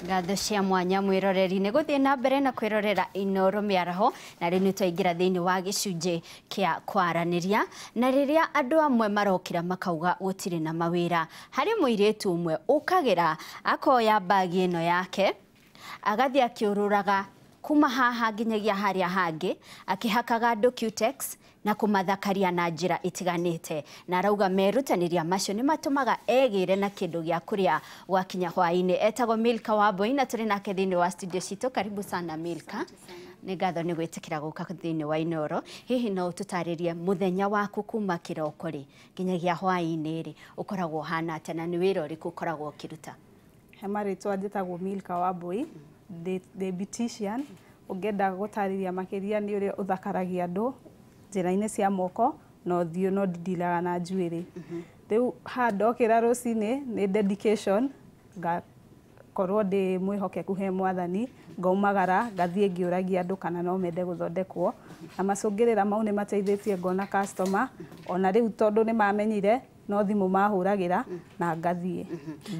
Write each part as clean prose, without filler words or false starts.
Ngatho cia mwanya mwiroreri nĩ gũthiĩ na mbere na kwĩrorera Inooro Mĩaraho, na rĩu nĩ twaingĩra thĩinĩ wa gĩcunjĩ kĩa kwaranĩria, na rĩrĩa andũ amwe marokĩra makauga gũtirĩ na mawĩra, harĩ mũirĩtu ũmwe ũkagĩra akoya bagi ĩno yake agathiĩ akĩũrũraga kuma haha nginyagia harĩa hangĩ akĩhakaga andũ cutex na kũmathakaria na njĩra itiganĩte, na arauga merutanĩria macio nĩ matũmaga egĩre na kĩndũ gĩa kũrĩa gwakinya hwaĩ-inĩ. Etagwo Milka Wambui na tũrĩ nake thĩinĩ wa studio citũ. Karibu sana Milka. Nĩ ngatho nĩ gwĩtĩkĩra gũka thĩinĩ wa Inooro. Hihi no ũtũtarĩrie mũthenya waku kuma kĩroko rĩ nginyagia hwaĩ-inĩ rĩ ũkoragwo hana atĩa na nĩ wĩra ũrĩkũ ũkoragwo ũkĩruta? He marĩtwa njĩtagwo Milka Wambui, the beautician. Ũngĩenda gũtarĩria makĩria nĩ ũrĩa ũthakaragia andũ njĩra-inĩ cia moko na ũthiũ, no ndilaga na njuĩrĩ. Rĩu haha ndokĩra rũcinĩ nĩ dedication, ngakorwo ndĩ mwĩhokeku he Mwathani, ngaumagara ngathiĩ ngĩũragia andũ kana no mende gũthondekwo, na macũngĩrĩra mau nĩ mateithĩtie ngona customer, ona rĩu tondũ nĩ mamenyire no thimũ mahũragĩra na ngathiĩ.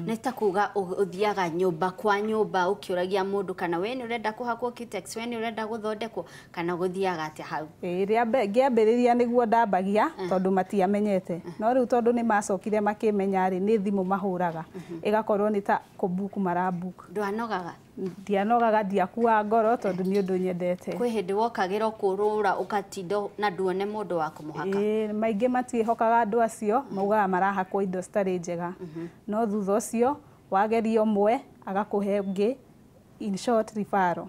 Nĩ ta kuga ũthiaga nyũmba kwa nyũmba ũkĩũragia mũndũ kana we nĩ ũrenda kũhakwo cutex, we nĩ ũrenda gũthondekwo kana gũthiaga atĩa hau? Ngĩambĩrĩria nĩguo ndambagia tondũ matiamenyete, no rĩu tondũ nĩ macokire makĩmenya rĩ nĩ thimũ mahũraga, ĩgakorwo nĩ ta kũbuku marabuku. Ndwanogaga? Ndianogaga, ndiakua ngoro tondũ nĩ ũndũ nyendete. Kwĩ hĩndĩ wokagĩra kũrũra ũgatinda na nduone mũndũ wa kũmũhaka? Maingĩ matiĩhokaga andũ acio, maugaga marahakwo indo citarĩ njega, no thutha ũcio wageria ũmwe agakũhe ũngĩ, in short referral.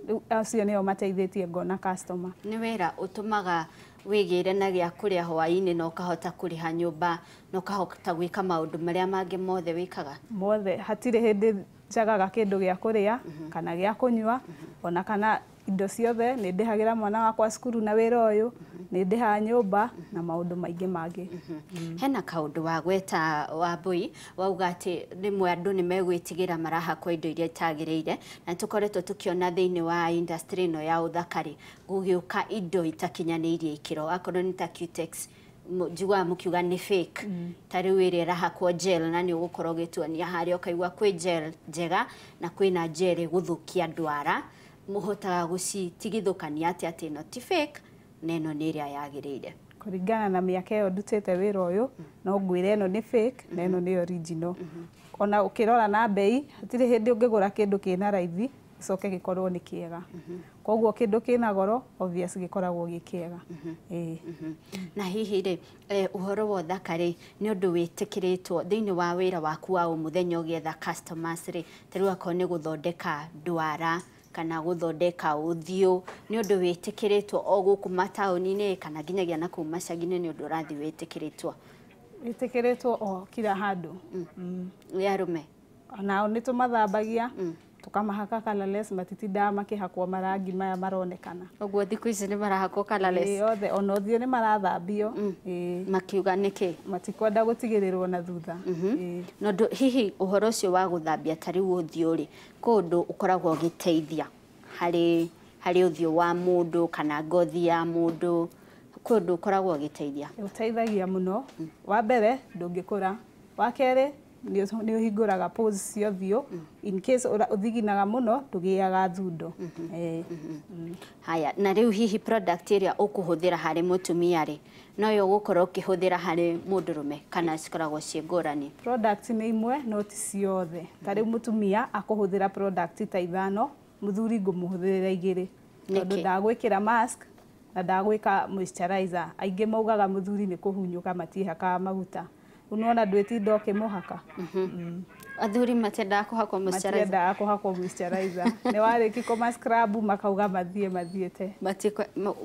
Rĩu acio nĩo mateithĩtie ngona customer. Nĩ wĩra ũtũmaga wĩgĩre na gĩa kũrĩa hwaĩ-inĩ na ũkahota kũrĩha nyũmba na ũkahota gwĩka maũndũ marĩa mangĩ mothe wĩkaga? Mothe, hatirĩ hĩndĩ njagaga kĩndũ gĩa kũrĩa kana gĩa kũnyua, ona kana indo ciothe. Nĩ ndĩhagĩra mwana wakwa cukuru na wĩra ũyũ, nĩ ndĩhaga nyũmba na maũndũ maingĩ mangĩ. Hena kaũndũ wa gweta Wambui, wauga atĩ rĩmwe andũ nĩ megwĩtigĩra marahakwo indo iria itagĩrĩire, na tũkoretwo tũkĩona thĩinĩ wa industry ĩno ya ũthakari gũgĩũka indo itakinyanĩirie ikĩro, akorwo nĩ ta cutex njiguaga mũkiuga nĩ fake, ta rĩu ĩrĩa ĩrahakwo gel, na nĩ ũgũkorwo ũgĩtuonia harĩa ũkaigua kwĩ gel njega na kwĩna gel gũthũkia ndwara, mũhotaga gũcitigithũkania atĩ ĩno ti fake na ĩno nĩ ĩrĩa yagĩrĩire? Kũringana na mĩaka ĩyo ndutĩte wĩra ũyũ, no ngwĩre ĩno nĩ fake na ĩno nĩ original. Ona ũkĩrora na bei, hatirĩ hĩndĩ ũngĩgũra kĩndũ kĩna raithi gĩcoke gĩkorwo nĩ kĩega. Koguo kĩndũ kĩna goro obvious gĩkoragwo gĩ kĩega. Na hihi rĩ ũhoro wa ũthaka-rĩ nĩ ũndũ wĩtĩkĩrĩtwo thĩinĩ wa wĩra waku wa o mũthenya ũgĩetha customers rĩ, ta rĩu akorwo nĩ gũthondeka ndwara kana gũthondeka ũthiũ, nĩ ũndũ wĩtĩkĩrĩtwo o gũkũ mataũni-inĩ kana nginyagia na kũu macagi-inĩ nĩ ũndũ ũrathiĩ wĩtĩkĩrĩtwo? Wĩtĩkĩrĩtwo o kila handũ. Nĩ arũme? Onao nĩ tũmathambagia tukamahaka colorless, matitindaga makĩhakwo marangi maya maronekana. Ũguo thikũ ici nĩ marahakwo colorless? Othe, ona ũthiũ nĩ marathambio. Makiuga nĩkĩ? Matikwenda gũtigĩrĩrwo na thutha. No hihi ũhoro ũcio wa gũthambia ta rĩu ũthiũ-rĩ, kũndũ ũkoragwo ũgĩteithia harĩ ũthiũ wa mũndũ kana ngothi ya mũndũ, kũndũ ũkoragwo ũgĩteithia? Ũteithagia mũno. Wa mbere ndũngĩkũra, wa kerĩ nĩ ũhingũraga pores cia ũthiũ, in case ũthiginaga mũno ndũgĩaga thundo. Haya, na rĩu hihi product ĩrĩa ũkũhũthĩra harĩ mũtumia-rĩ no yo ũgũkorwo ũkĩhũthĩra harĩ mũndũrũme kana cikoragwo ciĩ ngũrani? Product nĩ imwe no ti ciothe. Ta rĩu mũtumia akũhũthĩra product ta ithano, mũthuri ngũmũhũthĩra 2 tondũ ndagwĩkĩra mask na ndagwĩka moisturizer. Aingĩ maugaga mũthuri nĩ kũhunyũka matiĩhakaga maguta. Unaona ndwĩtinda ũkĩmũhaka. Athuri matiendaga kũhakwo moisturizer? Matiendaga kũhakwo moisturizer. Nĩ warĩki kũma scrub makauga mathiĩte.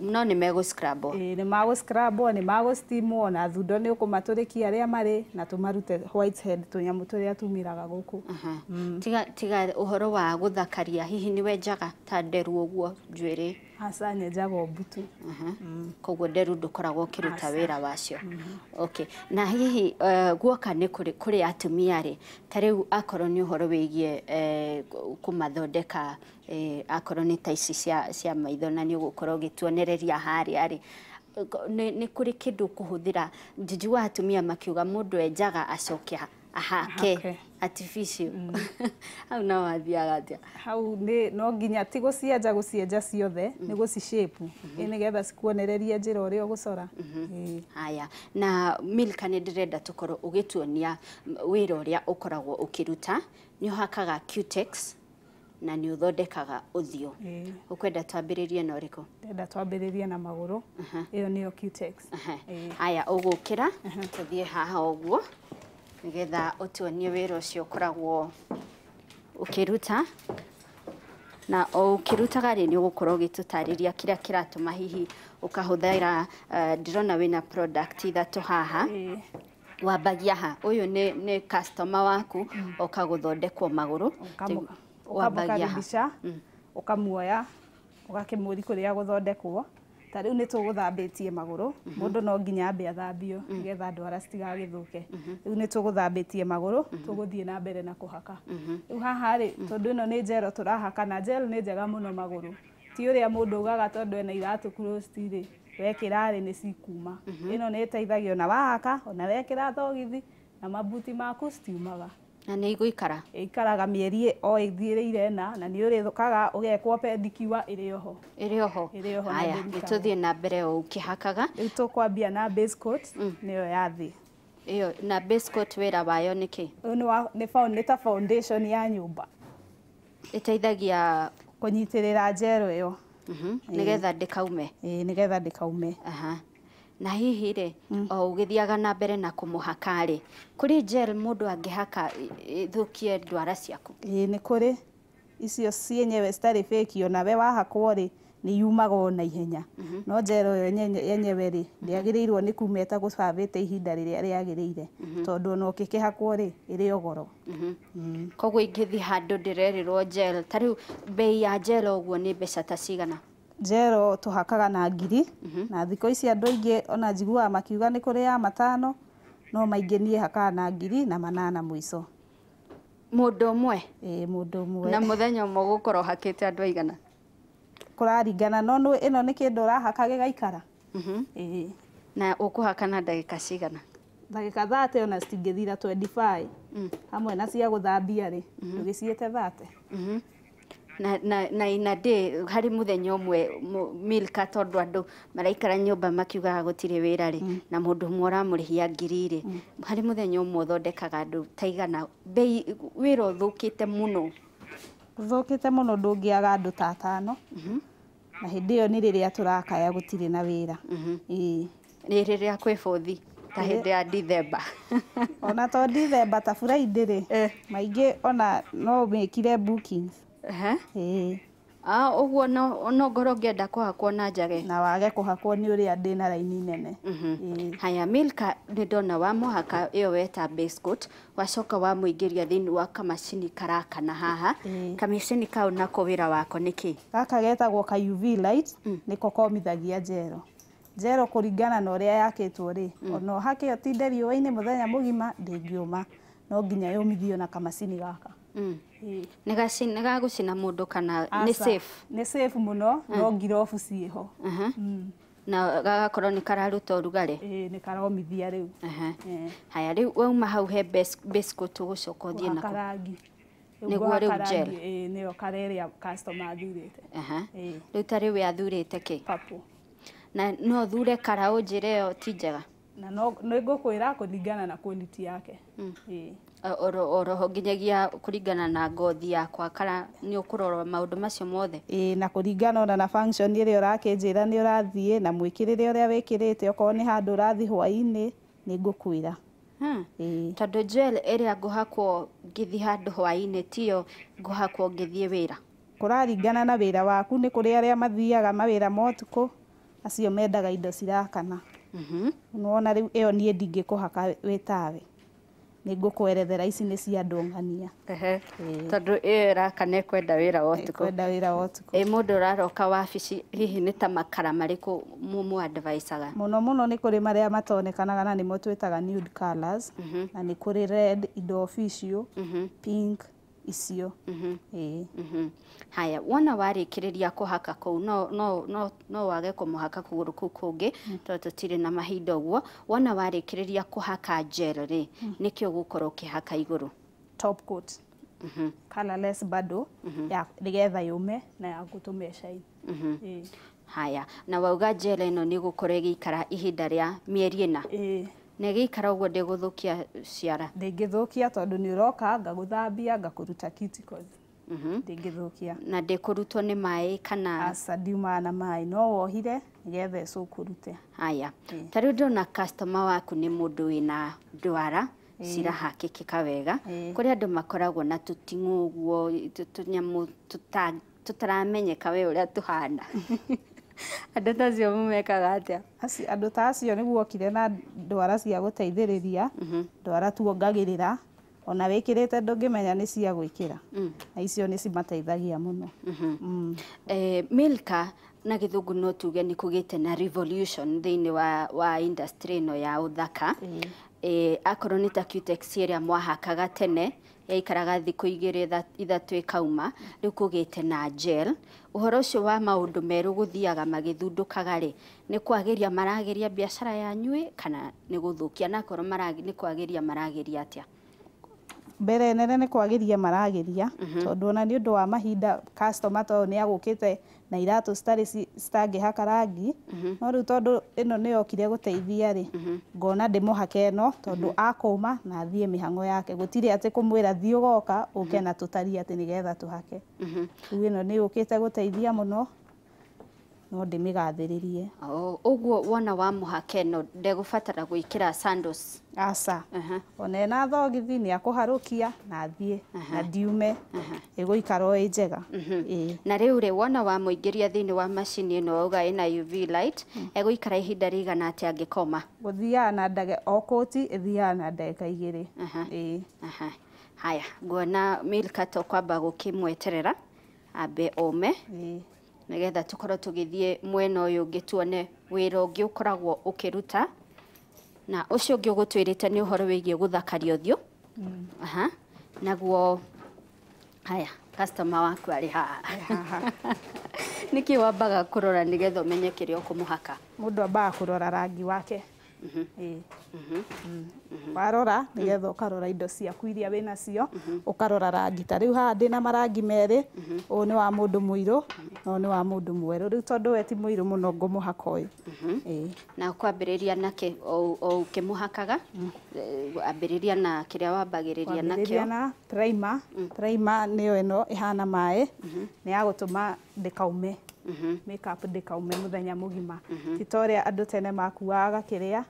No nĩ megũ scrub? Nĩ magũ scrub, nĩ magũ steam, na thundo nĩ ũkũmatũrĩkia arĩa marĩ na tũmarute whitehead, tũnyamũ tũrĩa tumĩraga gũkũ. Tiga ũhoro wa gũthakaria, hihi nĩ wenjaga ta nderu ũguo njuĩrĩ? Aca nyenjaga mbutu. Koguo nderu ndũkoragwo ũkĩruta wĩra wacio? Okay. Na hihi guoka nĩ kũrĩ atumia-rĩ, ta rĩu akorwo nĩ ũhoro wĩgiĩ kũmathondeka, akorwo nĩ ta ici cia maitho na nĩ ũgũkorwo ũgĩtuonereria harĩa-rĩ, nĩ kũrĩ kĩndũ kũhũthĩra? Njiguaga atumia makiuga mũndũ enjaga acoke Aha, ke artificial. Hau no wathiaga atia? Hau no nginya ti gucienja ciothe, ni guci-shape nigetha cikuonererie njĩra ũrĩa ũgũcora. Haya, na Milka nĩ ndĩrenda tũkorwo ũgĩtuonia wĩra ũrĩa ũkoragwo ũkĩruta. Nĩ ũhakaga cutex na nĩ ũthondekaga ũthiũ. Ũkwenda twambĩrĩrie na ũrĩkũ? Ndĩrenda twambĩrĩrie na magũrũ. Ĩyo nĩyo cutex. Haya, ũgũkĩra tũthiĩ haha ũguo nĩgetha ũtuonie wĩra ũcio ũkoragwo ũkĩruta. Na ũkĩrutaga rĩ nĩ ũgũkorwo ũgĩtũtarĩria kĩrĩa kĩratũma hihi ũkahũthĩra ndĩrona wĩna product ithatũ haha. Wambagia ha, ũyũ nĩ customer waku oka gũthondekwo magũrũ. Wambagia ha, ũkamuoya ũgakĩmũri kũrĩa gũthondekwo. Ta rĩu nĩ tũgũthambĩtie magũrũ, mũndũ no nginya ambe athambio nĩgetha ndwara citigagĩthũke. Rĩu nĩ tũgũthambĩtie magũrũ, tũgũthiĩ na mbere na kũhaka. Rĩu haha rĩ, tondũ ĩno nĩ gel tũrahaka, na gel nĩ njega mũno magũrũ. Ti ũrĩa mũndũ augaga tondũ ena iratũ closed rĩ, wekĩra rĩ nĩ cikuma. Ĩno nĩ ĩteithagia ona wahaka, ona wekĩra thogithi na mabuti maku citiumaga. Na nĩ igũikara? Ikaraga mĩeri o ĩthirĩire na nĩ ũrĩũkaga ũgekwo pedicure ĩrĩ oho. Ĩrĩ oho? Ĩrĩ oho. Haya, nĩtũthiĩ na mbere o ũkĩhakaga. Rĩu tũkwambia na base coat nĩyo ya thĩ. Ĩyo na base coat wĩra wayo nĩ kĩ? Nĩ ta foundation ya nyũmba. Ĩteithagia kũnyitĩrĩra gel ĩyo. Nĩgetha ndĩkaume? Nĩgetha ndĩkaume. Na hihi rĩ, o ũgĩthiaga na mbere na kũmũhaka rĩ, kũrĩ gel mũndũ angĩhaka ĩthũkie ndwara ciaku? Nĩ kũrĩ icio cienyewe citarĩ fake, ona we wahakwo rĩ nĩ yumaga o na ihenya. No gel ĩyo yenyewe rĩ ndĩagĩrĩirwo nĩ kuma ĩtagũbavĩte ihinda rĩrĩa rĩagĩrĩire, tondũ ona ũngĩkĩhakwo rĩ ĩrĩ o goro. Koguo ingĩthiĩ handũ ndĩrerirwo gel, ta rĩu bei ya gel ũguo nĩ mbeca ta cigana? Gel tũhakaga na 1000, na thikũ ici andũ aingĩ ona njiguaga makiuga nĩ kũrĩ ya 500, no maingĩ niĩ hakaga na 800 mũico. Mũndũ ũmwe? Mũndũ ũmwe. Na mũthenya ũmwe ũgũkorwo ũhakĩte andũ aigana? Kũraringana, no ĩno nĩ kĩndũ ũrahaka gĩgaikara. Na ũkũhaka na ndagĩka cigana? Ndagĩka 30 ona citingĩthira 25, hamwe na cia gũthambia rĩ ndũgĩciĩte 30. Na ina day harĩ mũthenya ũmwe Milka, tondũ andũ maraikara nyũmba makiugaga gũtirĩ wĩra rĩ, na mũndũ ũmwe ũramũrĩhia 1000 rĩ, harĩ mũthenya ũmwe ũthondekaga andũ taigana, bei wĩra ũthũkĩte mũno? Ũthũkĩte mũno ndũngĩaga andũ ta 5, na hĩndĩ ĩyo nĩ rĩrĩa tũrakaya gũtirĩ na wĩra. Nĩ rĩrĩa kwĩ bũthi ta hĩndĩ ya December? Ona to December, ta Friday rĩ maingĩ ona no mekire bookings. Ũguo no ngorwo ngĩenda kũhakwo na njage na wage kũhakwo nĩ ũrĩa ndĩna raini nene. Haya, Milka nĩ ndona wa mũhaka ĩyo weta base coat, wacoka wa mũingĩria thĩinĩ wa kamacini karakana haha. Kamacini kau nako wĩra wako nĩ kĩ? Gaka getagwo ka UV light, nĩko komithagia gel. Gel kũringana na ũrĩa yakĩtwo rĩ, ona ũhake ũtinde riũa-inĩ mũthenya mũgima ndĩngĩũma, no nginya yũmithio na kamacini gaka. Nĩ gagũcina mũndũ kana nĩ safe? Nĩ safe mũno, no ngirobu ciĩho. Na gagakorwo nĩ kararuta ũrugarĩ? Nĩ karomithia rĩu. Haya, rĩu wauma hau he base coat ũgũcoka ũthiĩ nako? Karangi. Nĩguo rĩu gel? Nĩyo karĩa customer athurĩte. Rĩu ta rĩu athurĩte kĩ? Purple. Na no thure kara ũnjĩre ĩyo ti njega? Na nĩ ngũkwĩra kũringana na quality yake. Oroho nginyagia kũringana na ngothi yakwa, kana nĩ ũkũrora maũndũ macio mothe? Na kũringana ona na function ĩrĩa ũrakĩnjĩra nĩ ũrathiĩ, na mwĩkĩrĩre ũrĩa wĩkĩrĩte, okorwo nĩ handũ ũrathiĩ hwaĩ-inĩ nĩ ngũkwĩra. Tondũ gel ĩrĩa ngũhakwo ngĩthiĩ handũ hwaĩ-inĩ tiyo ngũhakwo ngĩthiĩ wĩra? Kũraringana na wĩra waku, nĩ kũrĩ arĩa mathiaga mawĩra ma ũtukũ, acio mendaga indo cirakana. Nĩwona rĩu ĩyo niĩ ndingĩkũhaka wĩ tawe, nĩ ngũkwerethera ici nĩ cia ndũng'ania. Tondũ ĩyo ĩrakana ĩkwenda wĩra wa ũtukũ? Ĩkwenda wĩra wa ũtukũ. Mũndũ ũraroka wabici hihi nĩ ta makara marĩkũ mũadvicaga? Mũno mũno nĩ kũrĩ marĩa matonekanaga na nĩmo twĩtaga nude colors, na nĩ kũrĩ red, indo official, pink, icio. Haya, wona warĩkĩrĩria kũhaka kũu no wage kũmũhaka kũgũrũ kũu kũngĩ tondũ tũtirĩ na mahinda ũguo. Wona warĩkĩrĩria kũhaka gel rĩ, nĩkĩ ũgũkorwo ũkĩhaka igũrũ? Top coat. Colorless bado ya nĩgetha yũme na ya gũtũme shine. Haya, na wauga gel ĩno nĩ gũkorwo ĩgĩikara ihinda rĩa mĩeri ĩna? Na ĩgĩikara ũguo ndĩgũthũkia ciara? Ndĩngĩthũkia tondũ nĩ ũroka ngagũthambia ngakũruta cuticles. Ndĩngĩthũkia. Na ndĩkũrutwo nĩ maĩ kana? Aca ndiumaga na maĩ, no wohire nĩgetha ĩcũkũrute. Haya, ta rĩu ndĩrona customer waku nĩ mũndũ wĩna ndwara cirahakĩkĩka wega, kũrĩ andũ makoragwo na tũting'ũ ũguo, tũnyamũ tũtaramenyeka we ũrĩa tũhana. Andũ tacio mũmekaga atĩa? Andũ ta acio nĩguo okire na ndwara cia gũteithĩrĩria, ndwara tuongagĩrĩra, ona wĩkĩrĩte ndũngĩmenya nĩ cia gwĩkĩra, na icio nĩ cimateithagia mũno. Milka na gĩthũngũ no tuge nĩ kũgĩte na revolution thĩinĩ wa industry ĩno ya ũthaka. Akorwo nĩ ta cutex ĩrĩa mwahakaga tene yaikaraga thikũ 2-3 ĩkauma, rĩu kũgĩte na gel. Ũhoro ũcio wa maũndũ merũ gũthiaga magĩthundũkaga rĩ, nĩ kwagĩria maragĩria biacara yanyu kana nĩ gũthũkia? Na korwo nĩ kwagĩria maragĩria atĩa? Mbere nene nĩ kwagĩria maragĩria, tondũ ona nĩ ũndũ wa mahinda customer tondũ nĩ agũkĩte na iratũ citangĩhaka rangi, no rĩu tondũ ĩno nĩ yokire gũteithia rĩ, ngona ndĩmũhake ĩno tondũ akũma na athiĩ mĩhang'o yake, gũtirĩ atĩ kũmwĩra thiĩ ũgoka ũke na tũtari atĩ nĩgetha tũhake. Rĩu ĩno nĩ yũkĩte gũteithia mũno, no ndĩmĩgathĩrĩrie. Ũguo wona wa mũhaka ĩno ndegũbatara gwĩkĩra sandals? Aca, ona ena thogithi nĩ akũharũkia na athiĩ na ndiume, ĩgũikara o ĩ njega. Na rĩu rĩ, wona wa mũingĩria thĩinĩ wa macini ĩno wauga ĩna UV light, egũikara ihinda rĩigana atĩa angĩkoma? Gũthiaga na o koti ĩthiaga na ndagĩka 2. Haya, nguona Milka tũkwamba gũkĩmweterera ambe ome, nĩgetha tũkorwo tũgĩthiĩ mwena ũyũ ũngĩ tuone wĩra ũngĩ ũkoragwo ũkĩruta, na ũcio ũngĩ ũgũtwĩrĩte nĩ ũhoro wĩgiĩ gũthakaria ũthiũ. Naguo haya, customer waku arĩ haha. Nĩkĩ wambaga kũrora nĩgetha ũmenye kĩrĩa ũkũmũhaka? Mũndũ ambaga kũrora rangi wake. Warora nĩgetha ũkarora indo ciaku iria wĩnacio, ũkarora rangi. Ta rĩu haha ndĩna marangi merĩ, ũyũ nĩ wa mũndũ mũirũ na ũyũ nĩ wa mũndũ mwerũ. Rĩu tondũ we ti mũirũ mũno ngũmũhaka ũyũ. Na kwambĩrĩria nakĩ o ũkĩmũhakaga? Ambĩrĩria na kĩrĩa wambagĩrĩria nakĩo? Kwambĩrĩria na primer. Primer nĩyo ĩno ĩhana maĩ, nĩ ya gũtũma ndĩkaume. Makeup ndĩkaume mũthenya mũgima. Ti ta ũrĩa andũ tene makuaga gakĩrĩa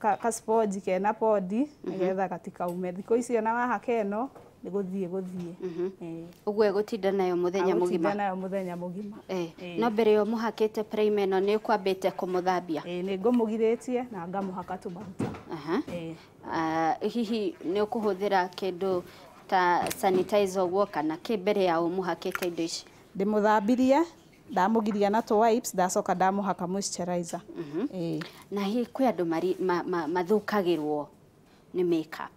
ka sponge kena podi nĩgetha gatikaume. Thikũ ici ona wahaka ĩno nĩ gũthiĩ. Ũguo ĩgũtinda nayo mũthenya mũgima? Agũtinda nayo mũthenya mũgima. No mbere yo mũhakĩte primer ĩno nĩ ũkwambĩte kũmũthambia? Nĩ ngũmũgirĩtie na ngamũhaka tũmaguta. Hihi nĩ ũkũhũthĩra kĩndũ ta sanitizer ũguo kana kĩ mbere ya ũmũhakĩte indo ici? Ndĩmũthambirie, ndamũgiria na wipes, ndacoka ndamũhaka moisturizer. Na hihi kwĩ andũ mathũkagĩrwo nĩ makeup.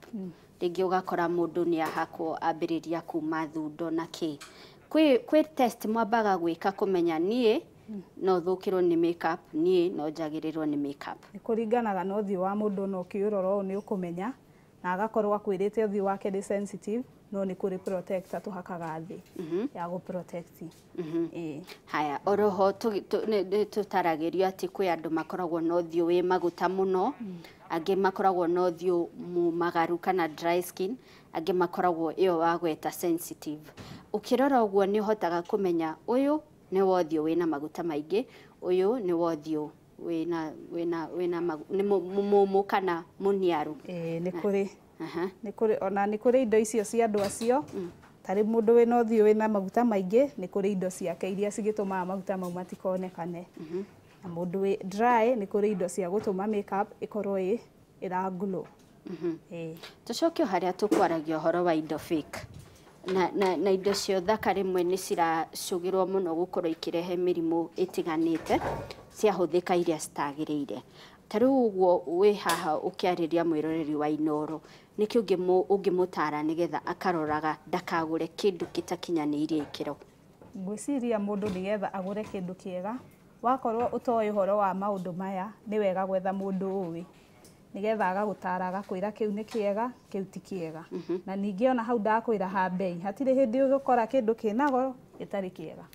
Rĩngĩ ũgakora mũndũ nĩ ahakwo ambĩrĩria kuma thundo na kĩ. Kwĩ test mwambaga gwĩka kũmenya niĩ no thũkĩrwo nĩ makeup, niĩ no njagĩrĩrwo nĩ makeup? Nĩ kũringanaga na ũthiũ wa mũndũ, no ũkĩũrora ũũ nĩ ũkũmenya, na agakorwo akwĩrĩte ũthiũ wake nĩ sensitive, no nĩ kũrĩ protector tũhakaga thĩ ya gũ-protect. Haya, oroho tũtaragĩrio atĩ kwĩ andũ makoragwo na ũthiũ wĩ maguta mũno, angĩ makoragwo na ũthiũ mũmagaru kana dry skin, angĩ makoragwo ĩyo wagweta sensitive. Ũkĩrora ũguo nĩ ũhotaga kũmenya ũyũ nĩ wa ũthiũ wĩna maguta maingĩ, ũyũ nĩ wa ũthiũ nĩ mũmũ kana mũniaru. Nĩ kũrĩ ona nĩ kũrĩ indo icio cia andũ acio, tarĩ mũndũ wĩna ũthiũ wĩna maguta maingĩ, nĩ kũrĩ indo ciake iria cigĩtũmaga maguta mau matikonekane. Na mũndũ wĩ dry nĩ kũrĩ indo cia gũtũma makeup ĩkorwo ĩra glow. Tũcoke harĩa tũkwaragia ũhoro wa indo fake. Na indo cia ũthaka rĩmwe nĩ ciracũgĩrwo mũno gũkorwo ikĩrehe mĩrimũ ĩtiganĩte ciahũthĩka iria citagĩrĩire. Ta rĩu ũguo wĩ haha ũkĩarĩria mwĩroreri wa Inooro, niki ungimutara nigetha akaroraga ndakagure kindu kitakinyanirie ikiro? Ngwiciria mundu nigetha agure kindu kiega wakorwo utoy uhoro wa maundu maya ni wega gwetha mundu uwi nigetha agagutara agakwira kiu ni kiega kiu ti kiega na ningi ona hau ndakwira ha bei hatire hindi ugukora kindu kinago itari kiega.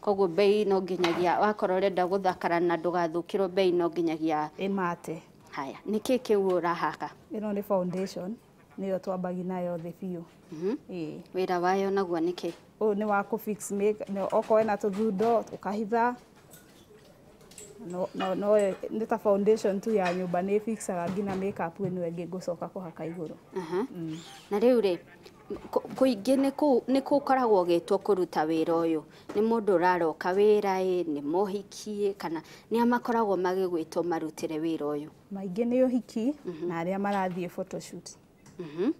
Koguo bei no nginyagia wakorwo urenda guthakara na ndugathukirwo bei no nginyagia imate. Haya, niki kiu urahaka? Ino ni foundation niyo twambagi nayo the few. Wira wayo naguo niki? Ni wa ku fix make no okoe na tuthundo ukahitha no ni ta foundation tu ya nyumba ni fixaga ngina makeup ino engi ngucoka kuhaka iguru. Na riu ri kuingi ni kukoragwo gitwo kuruta wira uyu ni mundu uraroka wira ni mohiki kana ni amakoragwo magigwitwo marutire wira uyu? Maingi ni uhiki na aria marathie photoshoot.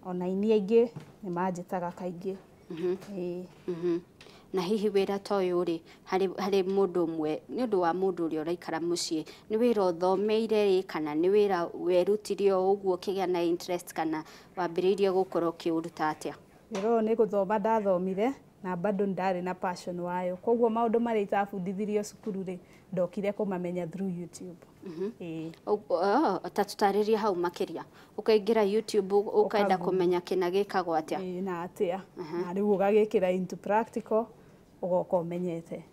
Ona ini aingi ni manjitaga kaingi. Na hihi wira ta uyu ri hari mundu umwe ni undu wa mundu uri uraikara mucii ni wira uthomeire ri kana ni wira werutirio uguo kigia na interest kana wambiririe gukorwo kiuruta atia? Wira ni guthoma ndathomire na bado ndari na passion wayo koguo maundu mari itafundithirio cukuru ri ndokire kumamenya through YouTube. Tatutariria hau makiria ukaingira YouTube ukaenda kumenya kina gikagwo atia? Na atia na riu ugagikira into practical ugoka umenyete.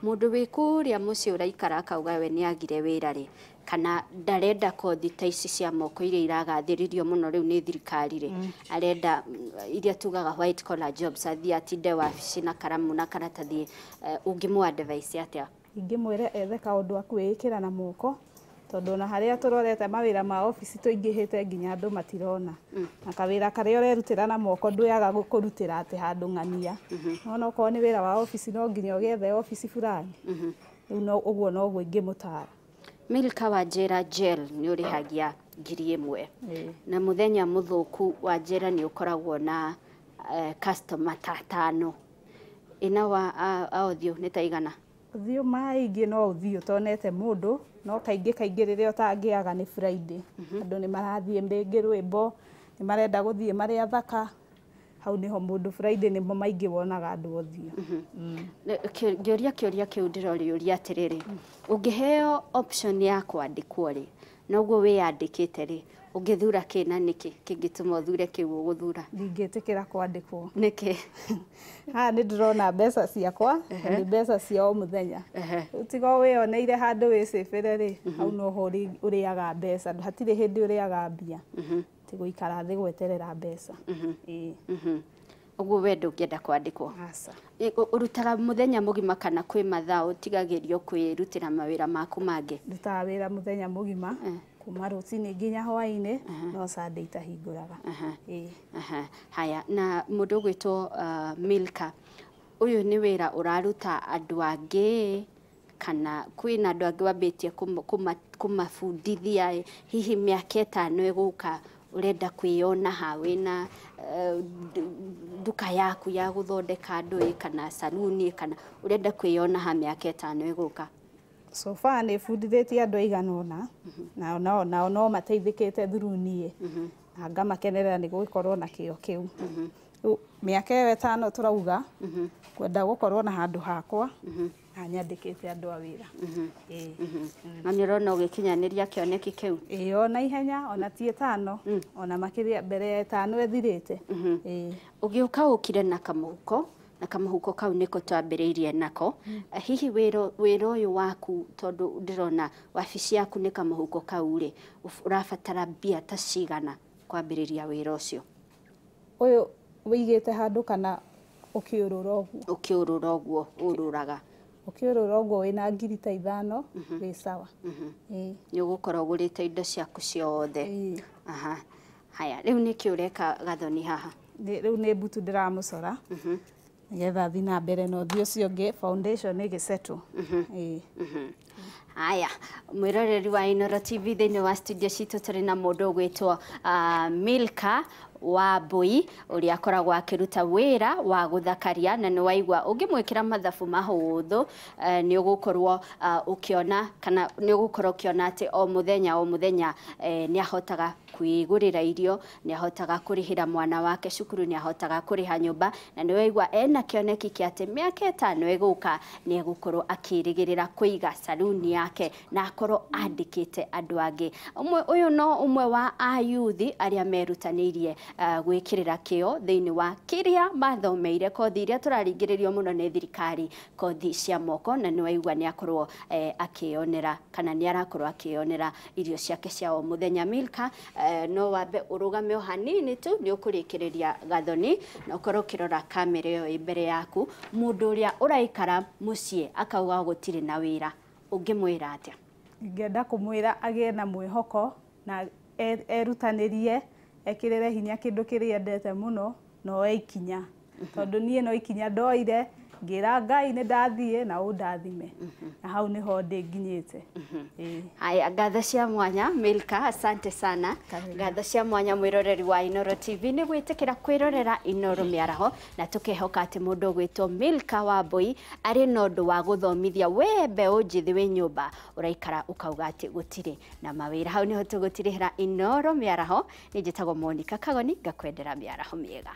Mundu wikuria mucii uraikara akauga we ni agire wira ri kana ndarenda kothi ta ici cia moko iria iragathiririo muno riu ni thirikari ri arenda iria tugaga white collar jobs athie atinde wabici na karamu na karatathi ungimu advice atia? Ingimwire ethe kaundu akwikira na moko tondu na haria turorete mawira ma office tuingihite nginya andu matirona na kawira karia urerutira na moko nduyaga gukurutira ati handu ng'ania no ko ni wira wa office no nginya ugethe office fulani no uguo no guo ingimutara. Milka Wanjira gel ni urihagia 1,000 na muthenya muthuku Wanjira ni ukoragwo na customer 5 ina wa audio ni taigana? Thio maingi no uthio tonete mundu no kaingi riria utangiaga ni Friday andu ni marathie mbingi rwimbo ni marenda guthie mari athaka hau niho mundu Friday ni mo maingi wonaga andu othio. Ngiuria kiu ndiroriuria atiriri ungiheo option ya kwandikwo ri noguo wiyandikite ri ungithura kina niki kingituma uthure kiu uguthura? Ndingitikira kwandikwo. Niki? Ni ndirona mbeca ciakwa ni mbeca cia o muthenya utigo wioneire handu wicibire ri hau no ho uriaga mbeca hatire hindi uriaga mbia ti guikara thi gweterera mbeca. Uguo we ndungienda kwandikwo? Aca. Urutaga muthenya mugima kana kwi mathaa utigagirio kwirutira mawira maku mangi? Ndutaga wira muthenya mugima kuma rucini nginya hwaini no Sunday itahinguraga. Haya, na mundu gwitwo Milka uyu ni wira uraruta andu angi kana kwina andu angi wambitie kumafundithia hihi miaka 5 iguka urenda kwiyona ha wina duka yaku ya guthondeka ndui kana saluni kana urenda kwiyona ha miaka 5 iguka? So far ni fundithitie andu aiganona na no mateithikite through nie na ngamakenerera ni gukorwo na kio kiu. Miaka 5 turauga kwenda gukorwo na handu hakwa na nyandikite andu a wira. Na nirona ugikinyaniria kioneki kiu? Ona ihenya ona tie 5 ona makiria mbere ya 5 ethirite. Ugiuka ukire na kamuhuko kau niko twambiriirie nako. Hihi wira uyu waku tondu ndirona wabici yaku ni kamuhuko kau ri urabatara mbia ta cigana kwambiriria wira ucio? Uyu wigite handu kana ukiurura uguo? Ukiurura uguo ururaga? Ukiurura uguo wina 5,000 wi sawa. Ni ugukorwo ugurite indo ciaku ciothe. Haya, riu niki ureka Gathoni haha? Riu ni butu ndiramucora nigetha thi na mbere no thio cio ngi foundation igisettle. Haya, mwiroreri wa Inooro TV thiini wa studio citu turi na mundu gwitwo Milka Wambui uria akoragwo akiruta wira wa guthakaria na ni waigwa ungimwikira mathabu mahuthu ni ugukorwo ukiona kana ni ugukorwo ukiona ati o muthenya ni ahotaga kwigurira irio, ni ahotaga kurihira mwana wake cukuru, ni ahotaga kuriha nyumba, na ni waigwa ena kioneki kia ati miaka 5 iguka ni egukorwo akirigirira kuiga saluni yake na akorwo andikite andu angi. Uyu no umwe wa ayuthi aria merutanirie gwikirira kio thiini wa kiria mathomeire kothi iria turaringiririo muno ni thirikari, kothi cia moko, na ni waigwa ni akorwo akionera kana ni arakorwo akionera irio ciake cia o muthenya. Milka, no wambe urugame hanini tu ni ukurikiriria gathoni na ukorwo kirora kamera iyo imbere yaku. Mundu uria uraikara mucii akauga gutire na wira, ungimwira atia? Ingenda kumwira agie na mwihoko na erutanirie ekirire hinya kindu kiria endete muno no ikinya, tondu nie no ikinya ndoire ngira Ngai ni ndathie na undathime na hau niho ndinginyite. Haya, ngatho cia mwanya Milka, asante sana. Ngatho cia mwanya mwiroreri wa Inooro TV ni gwitikira kwirorera Inooro Miaraho, na tukehoka ati mundu gwitwo Milka Wambui ari na undu wa guthomithia we mbeu njithi wi nyumba uraikara ukauga ati gutire na mawira. Hau niho tugutirihira Inooro Miaraho. Ni njitagwo Monica Kagoni, ngakwendera miaraho miega.